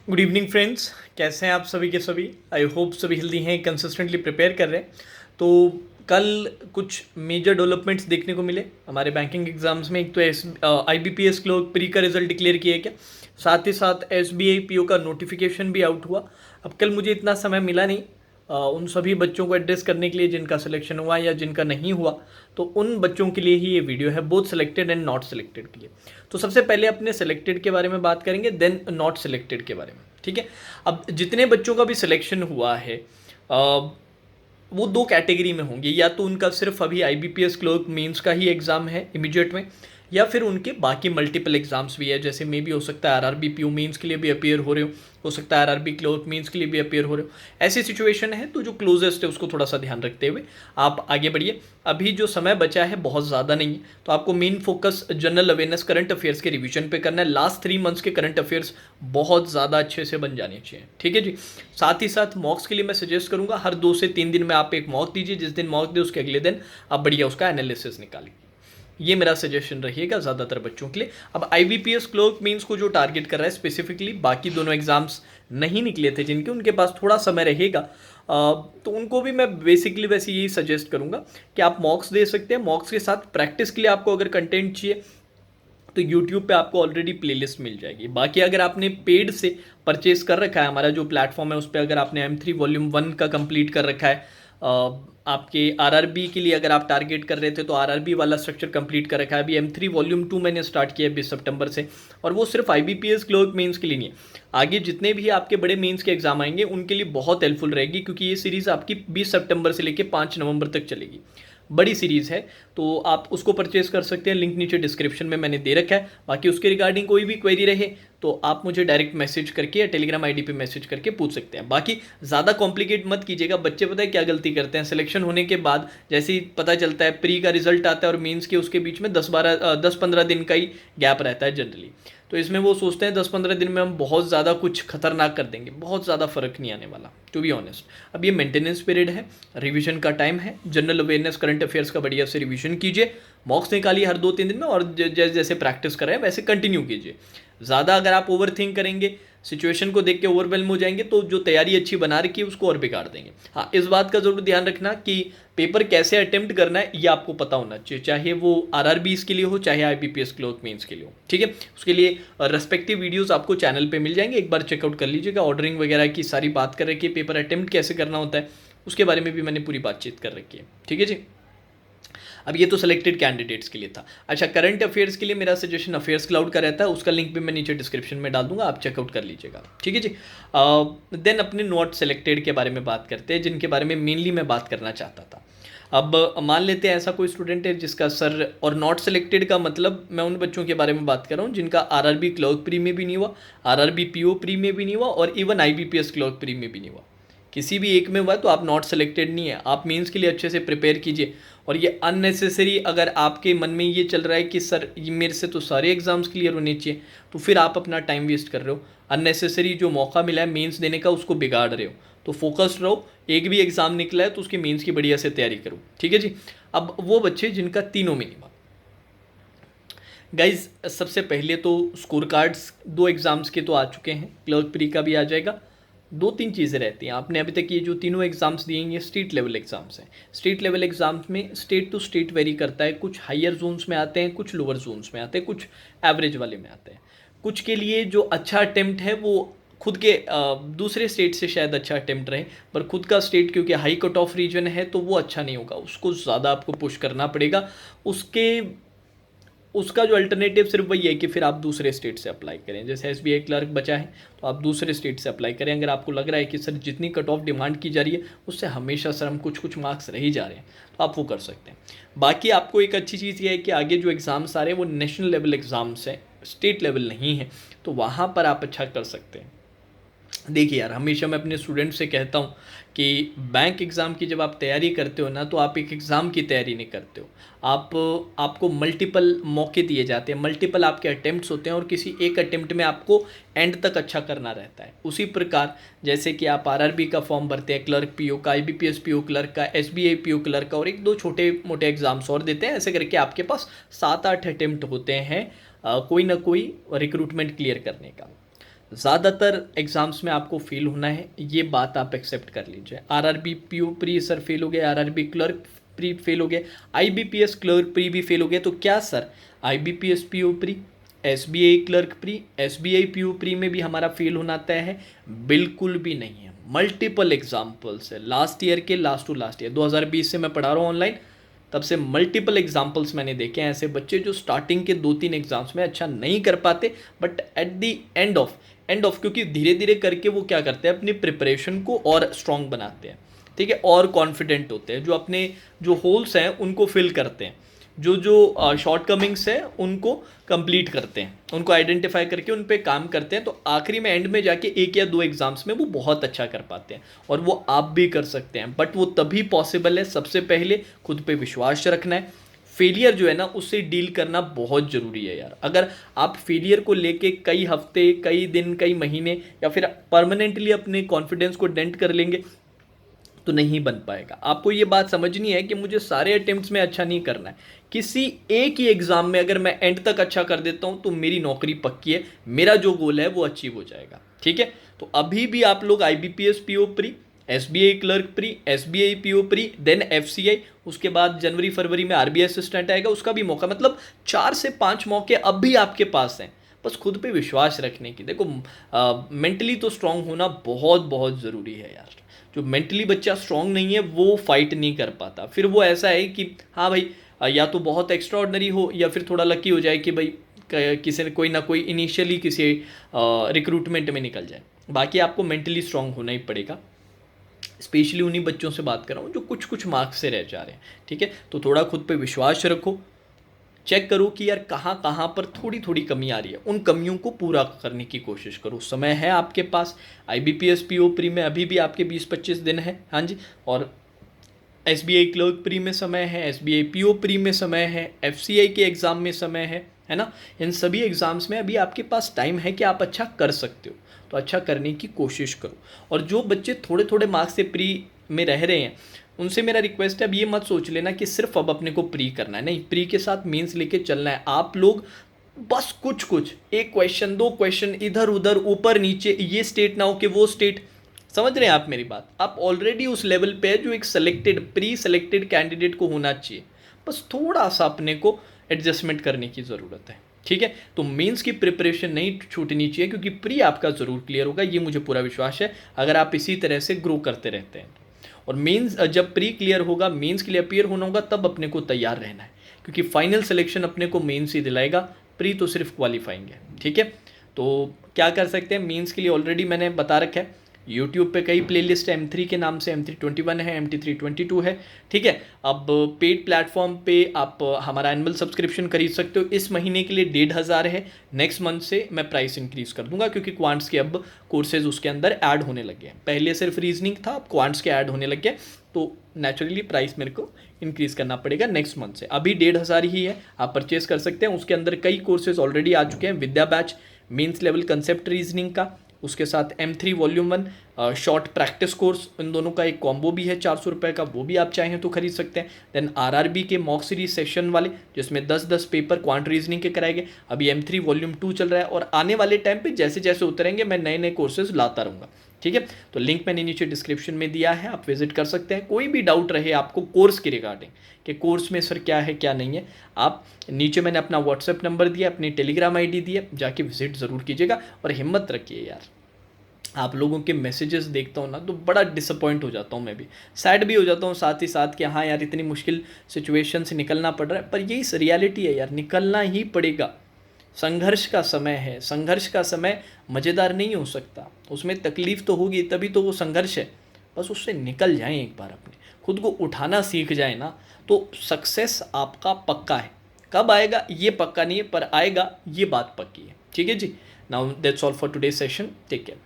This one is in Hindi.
गुड इवनिंग फ्रेंड्स, कैसे हैं आप सभी के सभी। आई होप सभी हेल्दी हैं, कंसिस्टेंटली प्रिपेयर कर रहे हैं। तो कल कुछ मेजर डेवलपमेंट्स देखने को मिले हमारे बैंकिंग एग्जाम्स में। एक तो IBPS क्लर्क प्री का रिजल्ट डिक्लेयर किया गया, साथ ही साथ SBI PO का नोटिफिकेशन भी आउट हुआ। अब कल मुझे इतना समय मिला नहीं उन सभी बच्चों को एड्रेस करने के लिए जिनका सिलेक्शन हुआ या जिनका नहीं हुआ। तो उन बच्चों के लिए ही ये वीडियो है, both selected and not selected के लिए। तो सबसे पहले अपने सिलेक्टेड के बारे में बात करेंगे, देन नॉट सिलेक्टेड के बारे में। ठीक है। अब जितने बच्चों का भी सिलेक्शन हुआ है वो दो कैटेगरी में होंगे, या तो उनका सिर्फ अभी IBPS क्लर्क मेंस का ही एग्ज़ाम है इमीडिएट में, या फिर उनके बाकी मल्टीपल एग्जाम्स भी है। जैसे मे भी हो सकता है RRB PO मेंस के लिए भी अपेयर हो रहे हो सकता है RRB क्लर्क मेंस के लिए भी अपेयर हो रहे हो। ऐसी सिचुएशन है तो जो क्लोजेस्ट है उसको थोड़ा सा ध्यान रखते हुए आप आगे बढ़िए। अभी जो समय बचा है बहुत ज़्यादा नहीं है, तो आपको main focus general awareness current affairs के रिवीजन पे करना है। लास्ट 3 मंथ्स के करंट अफेयर्स बहुत ज़्यादा अच्छे से बन जाने चाहिए, ठीक है जी। साथ ही साथ मॉक्स के लिए मैं सजेस्ट करूंगा हर 2 से 3 दिन में आप एक मॉक दीजिए। जिस दिन मॉक दे उसके अगले दिन आप बढ़िया उसका एनालिसिस निकालिए। ये मेरा सजेशन रहिएगा ज़्यादातर बच्चों के लिए। अब IBPS क्लर्क मेंस को जो टारगेट कर रहा है स्पेसिफिकली, बाकी दोनों एग्जाम्स नहीं निकले थे जिनके, उनके पास थोड़ा समय रहेगा, तो उनको भी मैं बेसिकली वैसे यही सजेस्ट करूंगा कि आप मॉक्स दे सकते हैं। मॉक्स के साथ प्रैक्टिस के लिए आपको अगर कंटेंट चाहिए तो यूट्यूब पे आपको ऑलरेडी प्लेलिस्ट मिल जाएगी। बाकी अगर आपने पेड से परचेज कर रखा है, हमारा जो प्लेटफॉर्म है उस पर अगर आपने M3 वॉल्यूम 1 का कंप्लीट कर रखा है, आपके RRB के लिए अगर आप टारगेट कर रहे थे तो RRB वाला स्ट्रक्चर कंप्लीट कर रखा है। अभी M3 वॉल्यूम 2 मैंने स्टार्ट किया है 20 सितंबर से, और वो सिर्फ IBPS क्लर्क मेंस के लिए नहीं है, आगे जितने भी आपके बड़े मेंस के एग्जाम आएंगे उनके लिए बहुत हेल्पफुल रहेगी, क्योंकि ये सीरीज़ आपकी 20 सितंबर से लेकर 5 नवंबर तक चलेगी। बड़ी सीरीज़ है, तो आप उसको परचेज कर सकते हैं। लिंक नीचे डिस्क्रिप्शन में मैंने दे रखा है। बाकी उसके रिगार्डिंग कोई भी क्वेरी रहे तो आप मुझे डायरेक्ट मैसेज करके या टेलीग्राम ID पे मैसेज करके पूछ सकते हैं। बाकी ज़्यादा कॉम्प्लिकेट मत कीजिएगा। बच्चे पता है क्या गलती करते हैं, सिलेक्शन होने के बाद जैसे ही पता चलता है प्री का रिजल्ट आता है और मेंस के, उसके बीच में 10-15 दिन का ही गैप रहता है जनरली। तो इसमें वो सोचते हैं 10-15 दिन में हम बहुत ज़्यादा कुछ खतरनाक कर देंगे, बहुत ज़्यादा फर्क नहीं आने वाला टू बी ऑनेस्ट। अब ये मेंटेनेंस पीरियड है, रिवीजन का टाइम है। जनरल अवेयरनेस करंट अफेयर्स का बढ़िया से रिवीजन कीजिए, मॉक्स निकालिए हर 2-3 दिन में, और जैसे जैसे प्रैक्टिस कर रहे हैं वैसे कंटिन्यू कीजिए। ज़्यादा अगर आप ओवर थिंक करेंगे, सिचुएशन को देख के ओवरवेलम हो जाएंगे, तो जो तैयारी अच्छी बना रखी है उसको और बिगाड़ देंगे। हाँ, इस बात का जरूर ध्यान रखना कि पेपर कैसे अटेम्प्ट करना है ये आपको पता होना चाहिए, चाहे वो RRBs के लिए हो चाहे IBPS क्लर्क मेंस के लिए हो, ठीक है। उसके लिए रेस्पेक्टिव वीडियोस आपको चैनल पे मिल जाएंगे, एक बार चेकआउट कर लीजिएगा। ऑर्डरिंग वगैरह की सारी बात कर रखी है, पेपर अटेम्प्ट कैसे करना होता है उसके बारे में भी मैंने पूरी बातचीत कर रखी है, ठीक है जी। अब ये तो सिलेक्टेड कैंडिडेट्स के लिए था। अच्छा, करंट अफेयर्स के लिए मेरा सजेशन अफेयर्स क्लाउड का रहता है, उसका लिंक भी मैं नीचे डिस्क्रिप्शन में डाल दूंगा, आप चेकआउट कर लीजिएगा, ठीक है जी। देन अपने नॉट सिलेक्टेड के बारे में बात करते हैं, जिनके बारे में मेनली मैं बात करना चाहता था। अब मान लेते हैं ऐसा कोई स्टूडेंट है जिसका सर, और नॉट सिलेक्टेड का मतलब मैं उन बच्चों के बारे में बात कर रहा हूँ जिनका RRB क्लर्क प्री में भी नहीं हुआ, RRB PO प्री में भी नहीं हुआ, और इवन IBPS क्लर्क प्री में भी नहीं हुआ। किसी भी एक में हुआ तो आप नॉट सेलेक्टेड नहीं है। आप मेंस के लिए अच्छे से प्रिपेयर कीजिए। और ये अननेसेसरी अगर आपके मन में ये चल रहा है कि सर ये मेरे से तो सारे एग्जाम्स क्लियर होने चाहिए, तो फिर आप अपना टाइम वेस्ट कर रहे हो। अननेसेसरी जो मौका मिला है मेंस देने का उसको बिगाड़ रहे हो। तो फोकस्ड रहो, एक भी एग्जाम निकला है तो उसकी मेंस की बढ़िया से तैयारी करो, ठीक है जी। अब वो बच्चे जिनका तीनों में नहीं हुआ, गाइज सबसे पहले तो स्कोर कार्ड्स 2 एग्ज़ाम्स के तो आ चुके हैं, क्लर्क प्री का भी आ जाएगा। 2-3 चीज़ें रहती हैं। आपने अभी तक ये जो तीनों एग्जाम्स दिए हैं ये स्टेट लेवल एग्जाम्स हैं। स्टेट लेवल एग्जाम्स में स्टेट टू स्टेट वेरी करता है, कुछ हायर जोन्स में आते हैं, कुछ लोअर जोन्स में आते हैं, कुछ एवरेज वाले में आते हैं। कुछ के लिए जो अच्छा अटेम्प्ट है वो खुद के दूसरे स्टेट से शायद अच्छा अटेम्प्ट रहे, पर खुद का स्टेट क्योंकि हाई कट ऑफ रीजन है तो वो अच्छा नहीं होगा, उसको ज़्यादा आपको पुश करना पड़ेगा। उसका जो अल्टरनेटिव सिर्फ वही है कि फिर आप दूसरे स्टेट से अप्लाई करें। जैसे SBI क्लर्क बचा है तो आप दूसरे स्टेट से अप्लाई करें। अगर आपको लग रहा है कि सर जितनी कट ऑफ डिमांड की जा रही है उससे हमेशा सर हम कुछ मार्क्स रह ही जा रहे हैं, तो आप वो कर सकते हैं। बाकी आपको एक अच्छी चीज़ ये है कि आगे जो एग्ज़ाम्स आ रहे हैं वो नेशनल लेवल एग्ज़ाम्स हैं, स्टेट लेवल नहीं है, तो वहाँ पर आप अच्छा कर सकते हैं। देखिए यार, हमेशा मैं अपने स्टूडेंट से कहता हूँ कि बैंक एग्ज़ाम की जब आप तैयारी करते हो ना, तो आप एक एग्ज़ाम की तैयारी नहीं करते हो। आपको मल्टीपल मौके दिए जाते हैं, मल्टीपल आपके अटेम्प्ट्स होते हैं, और किसी एक अटेम्प्ट में आपको एंड तक अच्छा करना रहता है। उसी प्रकार जैसे कि आप RRB का फॉर्म भरते हैं, क्लर्क PO का, IBPS PO क्लर्क का, SBI PO क्लर्क का, और 1-2 छोटे मोटे एग्ज़ाम्स और देते हैं। ऐसे करके आपके पास 7-8 अटेम्प्ट होते हैं कोई ना कोई रिक्रूटमेंट क्लियर करने का। ज़्यादातर एग्ज़ाम्स में आपको फेल होना है, ये बात आप एक्सेप्ट कर लीजिए। RRB PO pre sir fail हो गए, आरआरबी क्लर्क प्री फेल हो गए, आईबीपीएस क्लर्क प्री भी फेल हो गए, तो क्या sir IBPS PO pre, SBI clerk pre, SBI PO pre में भी हमारा फेल होना तय है? बिल्कुल भी नहीं है। मल्टीपल एग्जाम्पल्स है, लास्ट ईयर के, लास्ट टू लास्ट ईयर 2020 से मैं पढ़ा रहा हूँ ऑनलाइन, तब से मल्टीपल एग्जाम्पल्स मैंने देखे हैं ऐसे बच्चे जो स्टार्टिंग के 2-3 एग्जाम्स में अच्छा नहीं कर पाते, but at the end of क्योंकि धीरे धीरे करके वो क्या करते हैं, अपनी प्रिपरेशन को और स्ट्रॉन्ग बनाते हैं, ठीक है, और कॉन्फिडेंट होते हैं, जो अपने जो होल्स हैं उनको फिल करते हैं, जो जो शॉर्ट कमिंग्स है उनको कंप्लीट करते हैं, उनको आइडेंटिफाई करके उन पे काम करते हैं, तो आखिरी में एंड में जाके 1 या 2 एग्जाम्स में वो बहुत अच्छा कर पाते हैं, और वो आप भी कर सकते हैं। बट वो तभी पॉसिबल है, सबसे पहले खुद पे विश्वास रखना है। फेलियर जो है ना, उससे डील करना बहुत ज़रूरी है यार। अगर आप फेलियर को लेके कई हफ्ते, कई दिन, कई महीने या फिर परमानेंटली अपने कॉन्फिडेंस को डेंट कर लेंगे तो नहीं बन पाएगा। आपको ये बात समझनी है कि मुझे सारे अटेम्प्ट्स में अच्छा नहीं करना है, किसी एक ही एग्जाम में अगर मैं एंड तक अच्छा कर देता हूं तो मेरी नौकरी पक्की है, मेरा जो गोल है वो अचीव हो जाएगा, ठीक है। तो अभी भी आप लोग IBPS PO pre, SBI clerk pre, SBI PO pre, then FCI, उसके बाद जनवरी फरवरी में आरबीआई असिस्टेंट आएगा, उसका भी मौका, मतलब 4 से 5 मौके अब भी आपके पास हैं, बस खुद पे विश्वास रखने की। देखो मेंटली तो स्ट्रांग होना बहुत बहुत ज़रूरी है यार। जो मेंटली बच्चा स्ट्रांग नहीं है वो फाइट नहीं कर पाता, फिर वो ऐसा है कि हाँ भाई या तो बहुत एक्स्ट्रा ऑर्डनरी हो या फिर थोड़ा लकी हो जाए कि भाई किसी ने कोई ना कोई इनिशियली किसी रिक्रूटमेंट में निकल जाए, बाकी आपको मेंटली स्ट्रांग होना ही पड़ेगा। स्पेशली उन्हीं बच्चों से बात कर रहा हूँ जो कुछ कुछ मार्क्स से रह जा रहे हैं, ठीक है। तो थोड़ा खुद पे विश्वास रखो, चेक करो कि यार कहाँ कहाँ पर थोड़ी थोड़ी कमी आ रही है, उन कमियों को पूरा करने की कोशिश करो, समय है आपके पास। आईबीपीएस पीओ प्री में अभी भी आपके 20-25 दिन है, हाँ जी, और एसबीआई क्लर्क प्री में समय है, एसबीआई पीओ प्री में समय है, एफसीआई के एग्ज़ाम में समय है ना। इन सभी एग्ज़ाम्स में अभी आपके पास टाइम है कि आप अच्छा कर सकते हो, तो अच्छा करने की कोशिश करो। और जो बच्चे थोड़े थोड़े मार्क्स से प्री में रह रहे हैं, उनसे मेरा रिक्वेस्ट है, अब ये मत सोच लेना कि सिर्फ अब अपने को प्री करना है, नहीं, प्री के साथ मेंस लेके चलना है। आप लोग बस कुछ कुछ, एक क्वेश्चन, 2 क्वेश्चन इधर उधर, ऊपर नीचे, ये स्टेट ना हो कि वो स्टेट, समझ रहे हैं आप मेरी बात? आप ऑलरेडी उस लेवल पे है जो एक सेलेक्टेड, प्री सेलेक्टेड कैंडिडेट को होना चाहिए, बस थोड़ा सा अपने को एडजस्टमेंट करने की ज़रूरत है, ठीक है। तो मेंस की प्रिपरेशन नहीं छूटनी चाहिए, क्योंकि प्री आपका ज़रूर क्लियर होगा, ये मुझे पूरा विश्वास है, अगर आप इसी तरह से ग्रो करते रहते हैं। और मेंस जब प्री क्लियर होगा, मेंस के लिए अपीयर होना होगा, तब अपने को तैयार रहना है, क्योंकि फाइनल सिलेक्शन अपने को मेंस ही दिलाएगा, प्री तो सिर्फ क्वालिफाइंग है, ठीक है। तो क्या कर सकते हैं, मेंस के लिए ऑलरेडी मैंने बता रखा है, यूट्यूब पे कई प्लेलिस्ट है, M3 के नाम से, M321 है, MT322 है, ठीक है। अब पेड प्लेटफॉर्म पे आप हमारा एनुअल सब्सक्रिप्शन खरीद सकते हो, इस महीने के लिए 1,500 है, नेक्स्ट मंथ से मैं प्राइस इंक्रीज कर दूंगा, क्योंकि क्वांट्स के अब कोर्सेज उसके अंदर ऐड होने लगे हैं, पहले सिर्फ रीजनिंग था, अब क्वांट्स के ऐड होने लग गए, तो नेचुरली प्राइस मेरे को इंक्रीज़ करना पड़ेगा नेक्स्ट मंथ से। अभी 1,500 ही है, आप परचेज कर सकते हैं, उसके अंदर कई कोर्सेज ऑलरेडी आ चुके हैं, Vidya batch mains level concept reasoning का, उसके साथ M3 volume 1 short practice course, इन दोनों का एक कॉम्बो भी है 400 रुपये का, वो भी आप चाहें तो खरीद सकते हैं। देन RRB के मॉक सीरीज सेशन वाले, जिसमें 10-10 पेपर क्वांट रीजनिंग के कराएंगे, अभी M3 वॉल्यूम 2 चल रहा है, और आने वाले टाइम पे जैसे जैसे उतरेंगे मैं नए नए कोर्सेज लाता रहूँगा, ठीक है। तो लिंक मैंने नीचे डिस्क्रिप्शन में दिया है, आप विजिट कर सकते हैं। कोई भी डाउट रहे आपको कोर्स के रिगार्डिंग कि कोर्स में सर क्या है क्या नहीं है, आप नीचे मैंने अपना व्हाट्सएप नंबर दिया, अपनी टेलीग्राम आईडी दी है, जाके विजिट ज़रूर कीजिएगा। और हिम्मत रखिए यार, आप लोगों के मैसेजेस देखता हूँ ना तो बड़ा डिसअपॉइंट हो जाता हूँ, मैं भी सैड भी हो जाता हूँ साथ ही साथ कि हाँ यार इतनी मुश्किल सिचुएशन से निकलना पड़ रहा है, पर यही रियलिटी है यार, निकलना ही पड़ेगा। संघर्ष का समय है, संघर्ष का समय मज़ेदार नहीं हो सकता, उसमें तकलीफ़ तो होगी, तभी तो वो संघर्ष है। बस उससे निकल जाएं, एक बार अपने खुद को उठाना सीख जाए ना, तो सक्सेस आपका पक्का है। कब आएगा ये पक्का नहीं है, पर आएगा ये बात पक्की है, ठीक है जी। Now that's all for today session, take care.